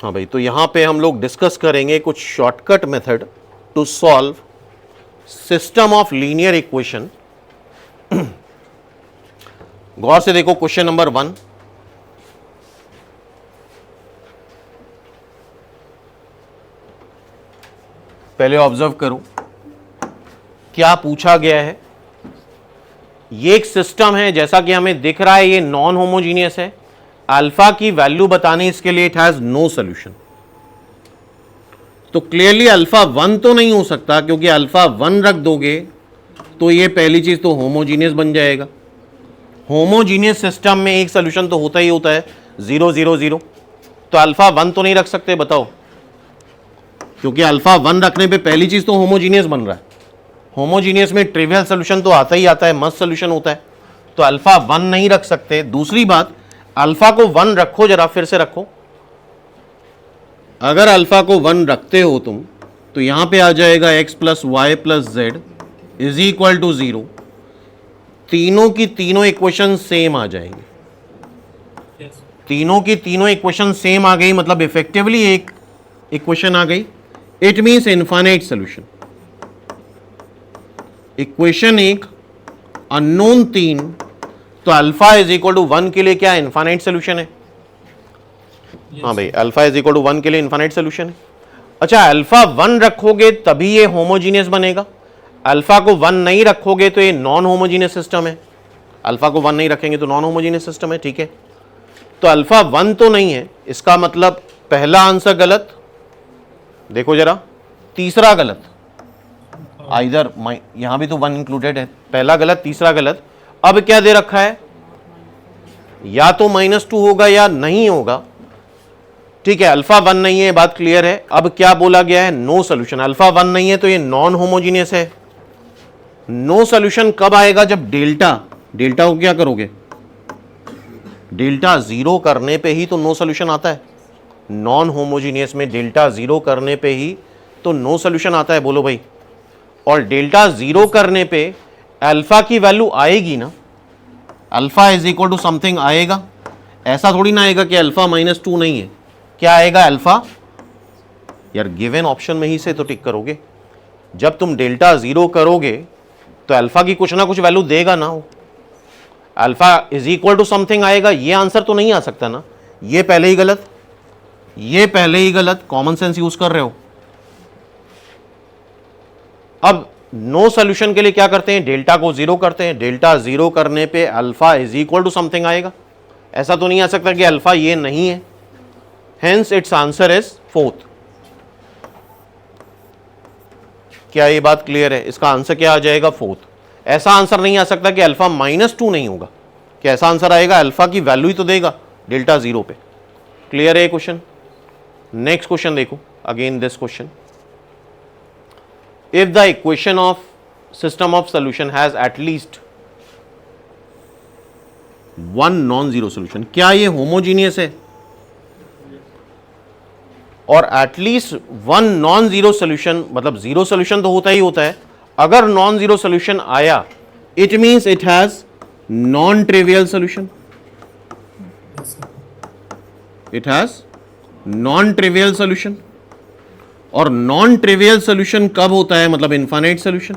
हाँ भाई, तो यहां पे हम लोग डिस्कस करेंगे कुछ shortcut method to solve system of linear equation. गौर से देखो क्वेश्चन नंबर 1, पहले ऑब्जर्व करो क्या पूछा गया है। ये एक सिस्टम है, जैसा कि हमें दिख रहा है ये नॉन होमोजीनियस है। अल्फा की वैल्यू बताने इसके लिए इट हैज नो सॉल्यूशन। तो क्लियरली अल्फा 1 तो नहीं हो सकता, क्योंकि अल्फा 1 रख दोगे तो ये पहली चीज तो होमोजीनियस बन जाएगा। होमोजीनियस सिस्टम में एक सॉल्यूशन तो होता ही होता है 0 0 0। तो अल्फा 1 तो नहीं रख सकते, बताओ, क्योंकि अल्फा 1 रखने पे पहली चीज तो होमोजीनियस बन रहा है। होमोजीनियस में ट्रिवियल सॉल्यूशन तो आता ही आता है, मस्त सॉल्यूशन होता है, तो अल्फा 1 नहीं रख सकते। दूसरी बात, अल्फा को 1 रखो, जरा फिर से रखो। अगर अल्फा को 1 रखते हो तुम तो यहां पे आ जाएगा x plus Y plus Z is equal to 0। तीनों की तीनों इक्वेशन सेम आ जाएंगे। तीनों की तीनों इक्वेशन सेम आ गई, मतलब इफेक्टिवली एक इक्वेशन आ गई। It means infinite solution. Equation 1 unknown 3, तो अल्फा इज इक्वल टू 1 के लिए क्या इनफाइनाइट सॉल्यूशन है? हाँ भाई, अल्फा इज इक्वल टू 1 के लिए इनफाइनाइट सॉल्यूशन है। अच्छा, अल्फा 1 रखोगे तभी ये होमोजीनियस बनेगा। अल्फा को 1 नहीं रखोगे तो ये नॉन होमोजीनियस सिस्टम है। अल्फा को 1 नहीं रखेंगे तो नॉन होमोजीनियस सिस्टम है, ठीक है। तो अल्फा 1 तो नहीं है, इसका मतलब पहला आंसर गलत। देखो जरा, तीसरा गलत, आइदर यहां भी तो 1 इंक्लूडेड है। पहला गलत, तीसरा गलत। अब क्या दे रखा है, या तो -2 होगा या नहीं होगा, ठीक है। अल्फा 1 नहीं है, बात क्लियर है। अब क्या बोला गया है, नो सॉल्यूशन। अल्फा 1 नहीं है तो ये नॉन होमोजीनियस है। नो सॉल्यूशन कब आएगा, जब डेल्टा को क्या करोगे, डेल्टा 0 करने पे ही तो नो सॉल्यूशन आता है। नॉन होमोजीनियस में डेल्टा 0 करने पे ही तो नो सॉल्यूशन आता है, बोलो भाई। और डेल्टा 0 करने पे अल्फा की वैल्यू आएगी ना, alpha is equal to something आएगा। ऐसा थोड़ी ना आएगा कि अल्फा -2 नहीं है। क्या आएगा, अल्फा, यार गिवन ऑप्शन में ही से तो टिक करोगे। जब तुम डेल्टा 0 करोगे तो अल्फा की कुछ ना कुछ वैल्यू देगा ना। Alpha is equal to something आएगा, ये आंसर तो नहीं आ सकता ना। ये पहले ही गलत, ये पहले ही गलत, कॉमन सेंस यूज कर रहे हो। अब नो सॉल्यूशन के लिए क्या करते हैं, डेल्टा को 0 करते हैं। डेल्टा 0 करने पे alpha is equal to something आएगा। ऐसा तो नहीं आ सकता कि अल्फा ये नहीं है। Hence it's answer is 4th। क्या ये बात क्लियर है? इसका आंसर क्या आ जाएगा, 4th। ऐसा आंसर नहीं आ सकता कि अल्फा -2 नहीं होगा। क्या ऐसा आंसर आएगा, अल्फा की वैल्यू ही तो देगा डेल्टा 0 पे। क्लियर है क्वेश्चन? नेक्स्ट क्वेश्चन देखो, again this question, if the equation of system of solution has at least one non-zero solution, क्या ये होमोजीनियस है? और एटलीस्ट 1 नॉन जीरो सोल्यूशन, मतलब जीरो सोल्यूशन तो होता ही होता है। अगर नॉन जीरो सोल्यूशन आया it means it has non trivial solution. It has non trivial solution. और नॉन ट्रिवियल सोल्यूशन कब होता है, मतलब इनफाइनाइट सोल्यूशन।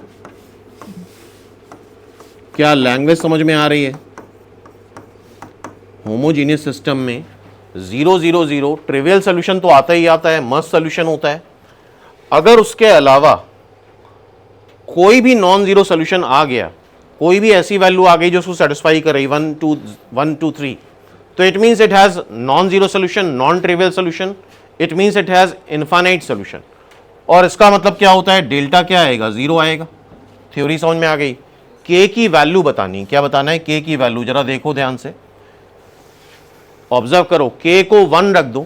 क्या लैंग्वेज समझ में आ रही है? होमोजीनियस सिस्टम में 0 0 0 ट्रिवियल सोल्यूशन तो आता ही आता है, मस्त सोल्यूशन होता है। अगर उसके अलावा कोई भी नॉन जीरो सोल्यूशन आ गया, कोई भी ऐसी वैल्यू आ गई जो उसको सेटिस्फाई कर रही 1 2 3, तो it means it has non zero solution, non trivial solution. It means it has infinite solution. और इसका मतलब क्या होता है, डेल्टा क्या आएगा, 0 आएगा। थ्योरी समझ में आ गई। के की वैल्यू बतानी, क्या बताना है, के की वैल्यू। जरा देखो ध्यान से, ऑब्जर्व करो। के को 1 रख दो,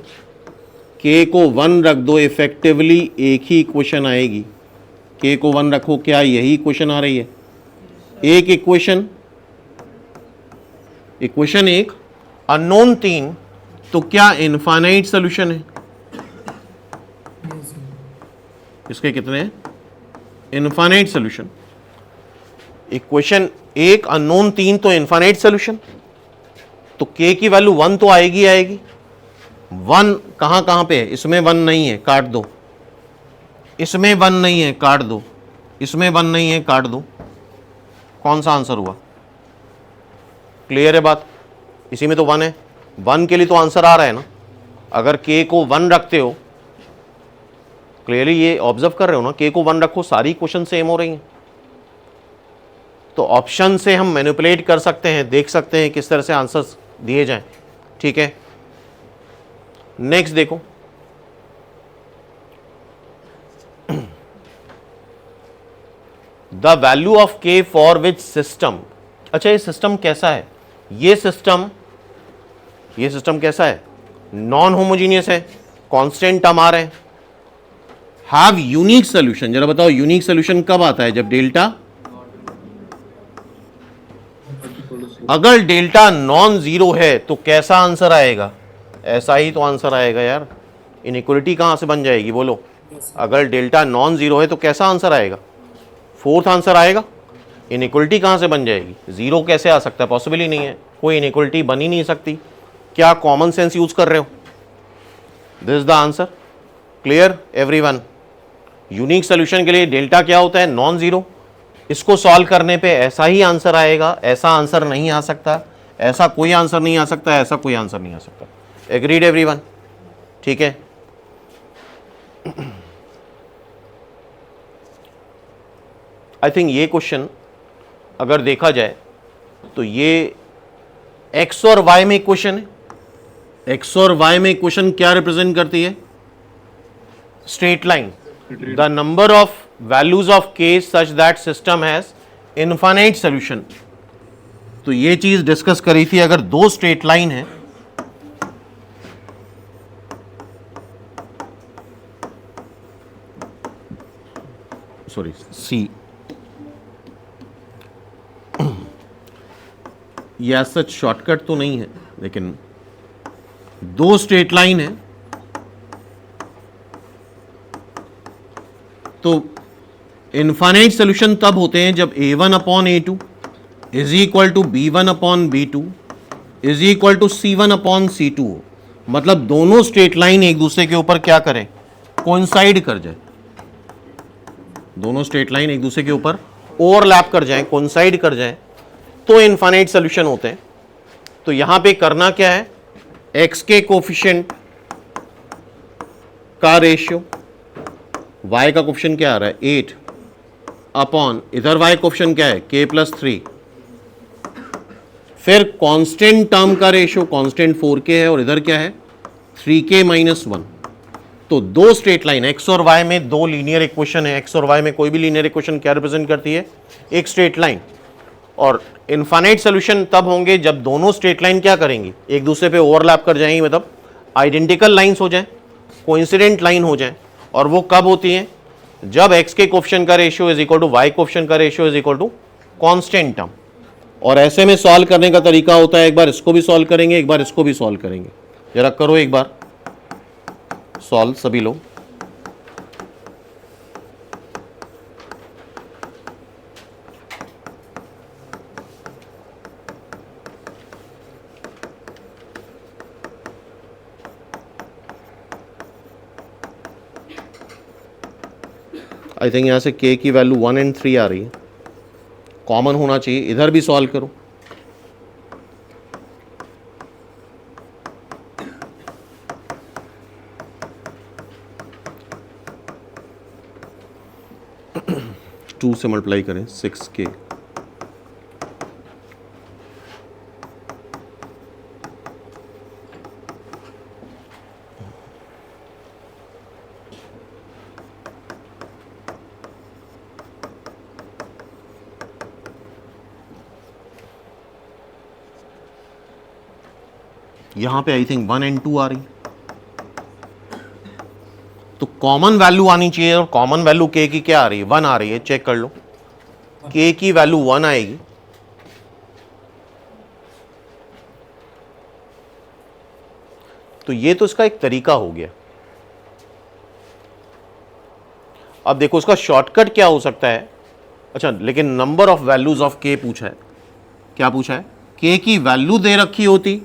के को 1 रख दो, इफेक्टिवली एक ही इक्वेशन आएगी। के को 1 रखो, क्या यही इक्वेशन आ रही है? एक इक्वेशन, इक्वेशन 1 अननोन 3, तो क्या इनफाइनाइट सोल्यूशन है? इसके कितने हैं, इनफाइनाइट सोल्यूशन। इक्वेशन 1 अननोन 3 तो इनफाइनाइट सोल्यूशन। तो के की वैल्यू 1 तो आएगी आएगी। वन कहाँ कहाँ पे है, इसमें वन नहीं है काट दो, इसमें वन नहीं है काट दो, इसमें वन नहीं है काट दो, कौन सा आंसर हुआ? क्लियर है बात? इसी में तो वन है, वन के लिए तो आंसर आ रहा है ना। अगर के को वन रखते हो, क्लियरली ये ऑब्जर्व कर रहे हो ना, के को वन रखो, सारी क्वेश्चन सेम हो रही हैं। तो ऑप्शन से हम मैनिपुलेट कर सकते हैं, देख सकते हैं किस तरह से आंसर्स दिए जाएं। ठीक है, नेक्स्ट देखो, द वैल्यू ऑफ के फॉर विच सिस्टम। अच्छा, ये सिस्टम कैसा है? ये सिस्टम कैसा है? नॉन होमोजीनियस है, कांस्टेंट टर्म आ रहे हैं, हैव यूनिक सोल्यूशन। जरा बताओ यूनिक सोल्यूशन कब आता है? जब डेल्टा, अगर डेल्टा नॉन जीरो है तो कैसा आंसर आएगा? ऐसा ही तो आंसर आएगा यार। इनइक्वालिटी कहां से बन जाएगी बोलो? अगर डेल्टा नॉन जीरो है तो कैसा आंसर आएगा? फोर्थ आंसर आएगा। इनइक्वालिटी कहां से बन जाएगी? जीरो कैसे आ सकता है? पॉसिबल ही नहीं है, कोई इनइक्वालिटी बन ही नहीं सकती। क्या कॉमन सेंस यूज कर रहे हो? This is the answer. Clear everyone? Unique solution के लिए डेल्टा क्या होता है? Non zero. इसको सॉल्व करने पे ऐसा ही आंसर आएगा, ऐसा आंसर नहीं आ सकता, ऐसा कोई आंसर नहीं आ सकता, ऐसा कोई आंसर नहीं आ सकता। Agreed everyone? ठीक है, आई थिंक ये क्वेश्चन अगर देखा जाए तो ये एक्स और वाई में क्वेश्चन है। एक्स और वाई में क्वेश्चन क्या रिप्रेजेंट करती है? Straight line. The number of values of K such that system has infinite solution. तो ये चीज डिस्कस करी थी। अगर दो स्ट्रेट लाइन है, सॉरी सी, यह सच शॉर्टकट तो नहीं है, लेकिन दो स्ट्रेट लाइन है तो इनफाइनाइट सोल्यूशन तब होते हैं जब a1 upon a2 is equal to b1 upon b2 is equal to c1 upon c2 हो। मतलब दोनों स्ट्रेट लाइन एक दूसरे के ऊपर क्या करें? कोइंसाइड कर जाए। दोनों स्ट्रेट लाइन एक दूसरे के ऊपर ओवरलैप कर जाएं, कोइंसाइड कर जाएं, तो इनफाइनाइट सोल्यूशन होते हैं। तो यहां पे करना क्या है? x के कोफिशिएंट का रेशियो, y का कोफिशिएंट क्या आ रहा है? 8 अपॉन, इधर y कोफिशिएंट क्या है? k plus 3। फिर कांस्टेंट टर्म का रेशियो, कांस्टेंट 4k है और इधर क्या है? 3k minus 1। तो दो स्ट्रेट लाइन x और y में दो लीनियर इक्वेशन है। x और y में कोई भी लीनियर इक्वेशन क्या रिप्रेजेंट करती है? एक स्ट्रेट लाइन। और इनफाइनाइट सोल्यूशन तब होंगे जब दोनों स्ट्रेट लाइन क्या करेंगी? एक दूसरे पे ओवरलैप कर जाएंगी, मतलब आइडेंटिकल लाइंस हो जाएं, कोइंसिडेंट लाइन हो जाएं। और वो कब होती हैं? जब x के कोफिशिएंट का ratio is equal to y coefficient का ratio is equal to constant term. और ऐसे में सॉल्व करने का तरीका होता है, एक बार इसको भी सॉल्व करेंगे, एक बार इसको भी सॉल्व करेंगे। जरा करो एक बार सॉल्व सभी लोग। आई थिंक यहाँ से k की वैल्यू 1 और 3 आ रही है, कॉमन होना चाहिए। इधर भी सॉल्व करो। टू से मल्टीप्लाई करें 6k, यहां पे आई थिंक 1 और 2 आ रही। तो कॉमन वैल्यू आनी चाहिए, और कॉमन वैल्यू k की क्या आ रही है? 1 आ रही है। चेक कर लो, k की वैल्यू 1 आएगी। तो ये तो इसका एक तरीका हो गया। अब देखो इसका शॉर्टकट क्या हो सकता है। अच्छा, लेकिन number of values of k पूछा है। क्या पूछा है? k की वैल्यू दे रखी होती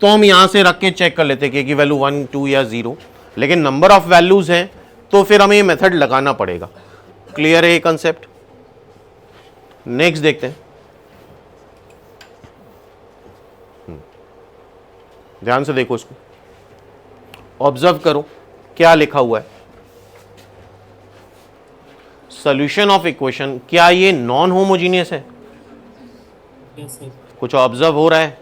तो हम यहां से रख के चेक कर लेते कि वैल्यू 1 2 या 0, लेकिन नंबर ऑफ वैल्यूज हैं तो फिर हमें ये मेथड लगाना पड़ेगा। क्लियर है ये कंसेप्ट? नेक्स्ट देखते हैं, ध्यान से देखो इसको, ऑब्जर्व करो क्या लिखा हुआ है। सॉल्यूशन ऑफ इक्वेशन, क्या ये नॉन होमोजीनियस है? कुछ ऑब्जर्व हो रहा है?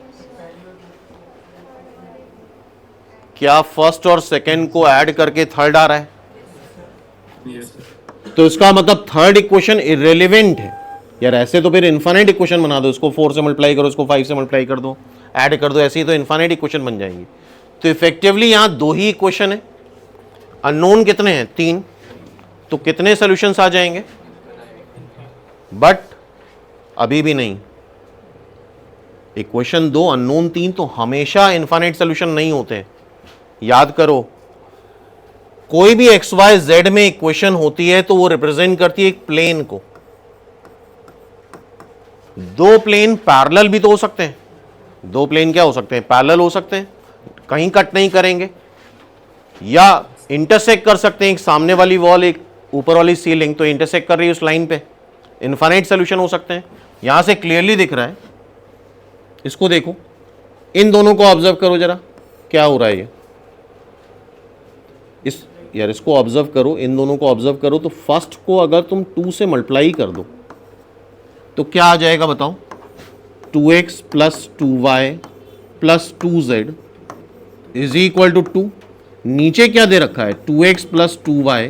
क्या फर्स्ट और सेकंड को ऐड करके थर्ड आ रहा है? तो इसका मतलब थर्ड इक्वेशन इररिलेवेंट है यार। ऐसे तो फिर इनफाइनाइट इक्वेशन बना दो, इसको 4 से मल्टीप्लाई करो, इसको 5 से मल्टीप्लाई कर दो, ऐड कर दो, ऐसे ही तो इनफाइनाइट इक्वेशन बन जाएंगी। तो इफेक्टिवली यहां 2 ही इक्वेशन है, अननोन कितने हैं? 3, तो कितने सॉल्यूशंस आ जाएंगे? बट अभी भी नहीं, इक्वेशन 2 अननोन 3 तो हमेशा इनफाइनाइट सॉल्यूशन नहीं होते हैं। याद करो, कोई भी एक्स वाई जेड में इक्वेशन होती है तो वो रिप्रेजेंट करती है एक प्लेन को। 2 प्लेन पैरेलल भी तो हो सकते हैं। 2 प्लेन क्या हो सकते हैं? पैरेलल हो सकते हैं, कहीं कट नहीं करेंगे, या इंटरसेक्ट कर सकते हैं। एक सामने वाली वॉल, एक ऊपर वाली सीलिंग, तो इंटरसेक्ट कर रही है उस लाइन पे, इनफाइनाइट सॉल्यूशन हो सकते हैं। यहां से क्लियरली दिख रहा है, इसको देखो, इन दोनों को ऑब्जर्व करो जरा, क्या हो रहा है ये। इस यार इसको ऑब्जर्व करो, इन दोनों को ऑब्जर्व करो। तो फर्स्ट को अगर तुम 2 से मल्टीप्लाई कर दो तो क्या आ जाएगा बताओ? 2x plus 2y plus 2z is equal to 2। नीचे क्या दे रखा है? 2x plus 2y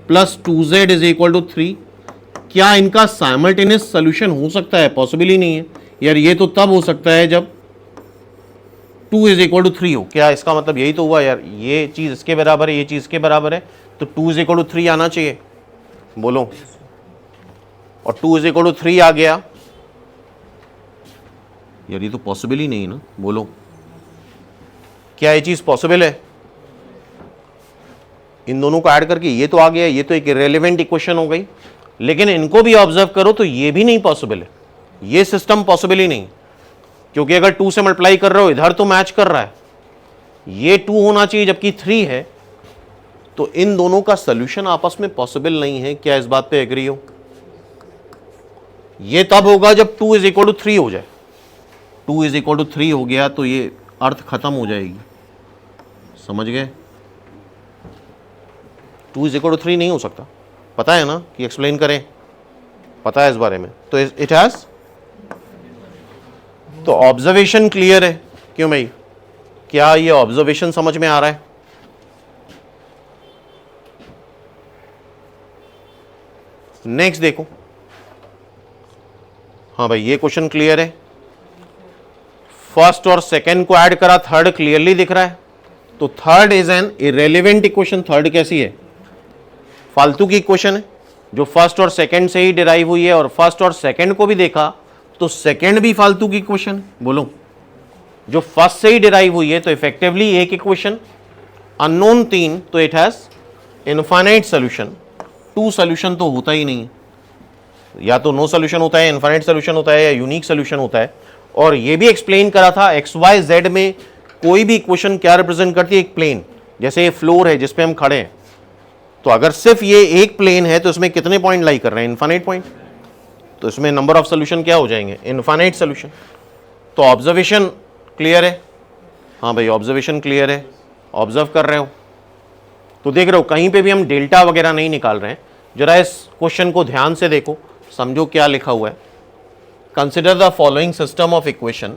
plus 2z is equal to 3। क्या इनका साइमल्टेनियस सोल्यूशन हो सकता है? पॉसिबल ही नहीं है यार। ये तो तब हो सकता है जब 2 इज इक्वल टू 3 हो। क्या इसका मतलब यही तो हुआ यार, ये चीज इसके बराबर है, ये चीज इसके बराबर है, तो 2 इज इक्वल टू 3 आना चाहिए, बोलो। और 2 इज इक्वल टू 3 आ गया यार, ये तो पॉसिबल ही नहीं है ना, बोलो। क्या ये चीज पॉसिबल है? इन दोनों को ऐड करके ये तो आ गया, ये तो एक इररिलेवेंट इक्वेशन हो गई। लेकिन इनको भी ऑब्जर्व करो तो ये भी नहीं पॉसिबल है, ये सिस्टम पॉसिबल ही नहीं, क्योंकि अगर 2 से मल्टीप्लाई कर रहे हो, इधर तो मैच कर रहा है, ये 2 होना चाहिए जबकि 3 है, तो इन दोनों का सॉल्यूशन आपस में पॉसिबल नहीं है। क्या इस बात पे एग्री हो? ये तब होगा जब 2 इज इक्वल टू 3 हो जाए। 2 इज इक्वल टू 3 हो गया तो ये अर्थ खत्म हो जाएगी, समझ गए? 2 इज इक्वल टू 3 नहीं हो सकता, पता है ना कि एक्सप्लेन करें, पता है इस बारे में। तो इट हैज, तो ऑब्जर्वेशन क्लियर है। क्यों भाई, क्या ये ऑब्जर्वेशन समझ में आ रहा है? नेक्स्ट देखो, हाँ भाई ये क्वेश्चन क्लियर है। फर्स्ट और सेकंड को ऐड करा, थर्ड क्लियरली दिख रहा है, तो third is an irrelevant equation. Third कैसी है? फालतू की इक्वेशन है जो फर्स्ट और सेकंड से ही डिराइव हुई है, और फर्स्ट और सेकंड को भी देखा तो सेकंड भी फालतू की इक्वेशन, बोलो, जो फर्स्ट से ही डिराइव हुई है। तो इफेक्टिवली एक इक्वेशन, अननोन 3, तो it has infinite solution. 2 solution तो होता ही नहीं है, या तो नो सोल्यूशन होता है, इनफाइनाइट सोल्यूशन होता है, या यूनिक सोल्यूशन होता है। और ये भी एक्सप्लेन करा था, एक्स वाई जेड में कोई भी इक्वेशन क्या रिप्रेजेंट करती है? एक प्लेन। जैसे ये फ्लोर है जिसपे हम खड़े हैं, तो अगर सिर्फ ये एक प्लेन है तो इसमें कितने पॉइंट लाई कर रहे हैं? Infinite point. तो इसमें नंबर ऑफ सोल्यूशन क्या हो जाएंगे? Infinite solution. तो ऑब्जर्वेशन क्लियर है? हाँ भाई ऑब्जर्वेशन क्लियर है, ऑब्जर्व कर रहे हो तो देख रहे हो, कहीं पे भी हम डेल्टा वगैरह नहीं निकाल रहे हैं। जरा इस क्वेश्चन को ध्यान से देखो, समझो क्या लिखा हुआ है। Consider the following system of equation.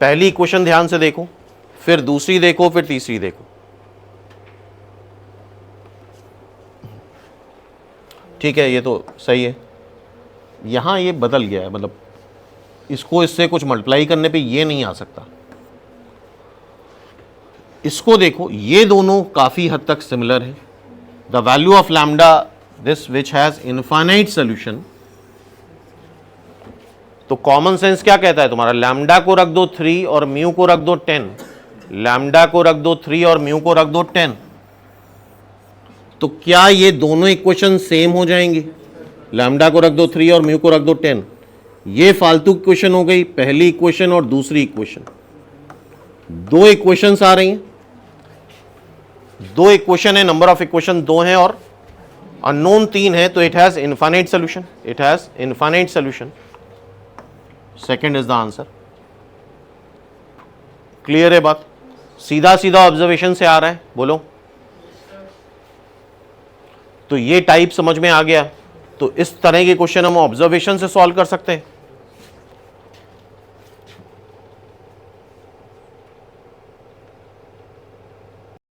पहली इक्वेशन ध्यान से देखो, फिर दूसरी देखो, फिर तीसरी देखो। ठीक है, ये तो सही है। यहां ये बदल गया है, मतलब इसको इससे कुछ मल्टीप्लाई करने पे ये नहीं आ सकता। इसको देखो, ये दोनों काफी हद तक सिमिलर है। The value of lambda this which has infinite solution. तो कॉमन सेंस क्या कहता है तुम्हारा? लैम्डा को रख दो 3 और म्यू को रख दो 10। लैम्डा को रख दो 3 और म्यू को रख दो 10। तो क्या ये दोनों इक्वेशन सेम हो जाएंगी? लैम्डा को रख दो 3 और म्यू को रख दो 10। ये फालतू इक्वेशन हो गई, पहली इक्वेशन और दूसरी इक्वेशन। दो इक्वेशंस आ रही हैं, दो इक्वेशन है, नंबर ऑफ इक्वेशन दो हैं और अननोन तीन है, तो it has infinite solution, it has infinite solution. Second is the answer. Clear है बात? सीधा सीधा ऑब्जर्वेशन से आ रहा है, बोलो। तो ये टाइप समझ में आ गया, तो इस तरह के क्वेश्चन हम ऑब्जर्वेशन से सॉल्व कर सकते हैं।